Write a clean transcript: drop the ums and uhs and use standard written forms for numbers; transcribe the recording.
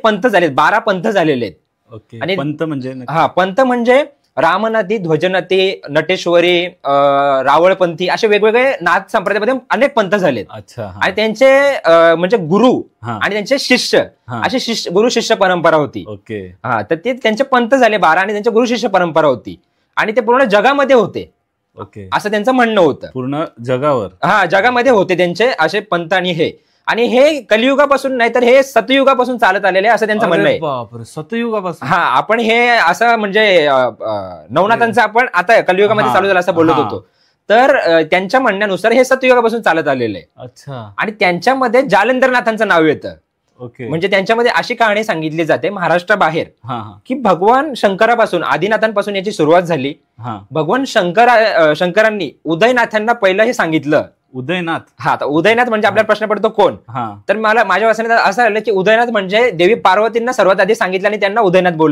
पंथ झालेत, 12 पंथ झालेले आहेत. ओके. आणि पंथ म्हणजे पंथ म्हणजे रामनदी, ध्वजनदी, नटेश्वरी, रावळपंथी असे वेगवेगळे नाथ संप्रदायामध्ये अनेक पंथ झालेत. अच्छा. आणि त्यांचे म्हणजे गुरु आणि त्यांचे शिष्य असे गुरु शिष्य परंपरा होती. ओके. तर ते त्यांचे पंथ झाले 12 आणि त्यांचे गुरु शिष्य परंपरा होती आणि ते पूर्ण जगामध्ये होते. ओके. असं त्यांचं म्हणणं होतं. पूर्ण जगावर जगामध्ये होते त्यांचे असे पंथ. आणि हे कलियुगापासून नाही तर हे सतयुगापासून चालत आलेले असं त्यांचं म्हणणं आहे. बापरे, सतयुगापासून. आपण हे असं म्हणजे नवनाथांचं आपण आता कलियुगामध्ये चालू झालं असं बोलत होतो. तर त्यांच्या म्हणण्यानुसार हे सतयुगापासून चालत आलेलं आहे. अच्छा. आणि त्यांच्यामध्ये जालंधरनाथांचं नाव येतं. ओके. म्हणजे त्यांच्यामध्ये अशी कहाणी सांगितली जाते महाराष्ट्राबाहेर की भगवान शंकरापासून, आदिनाथांपासून याची सुरुवात झाली. भगवान शंकरांनी उदयनाथांना पहिलं हे सांगितलं. उदयनाथ. तर उदयनाथ म्हणजे आपल्याला प्रश्न पडतो कोण? तर मला माझ्या वाचण्यात असं आलं की उदयनाथ म्हणजे देवी पार्वतींना सर्वात आधी सांगितलं आणि त्यांना उदयनाथ बोललं.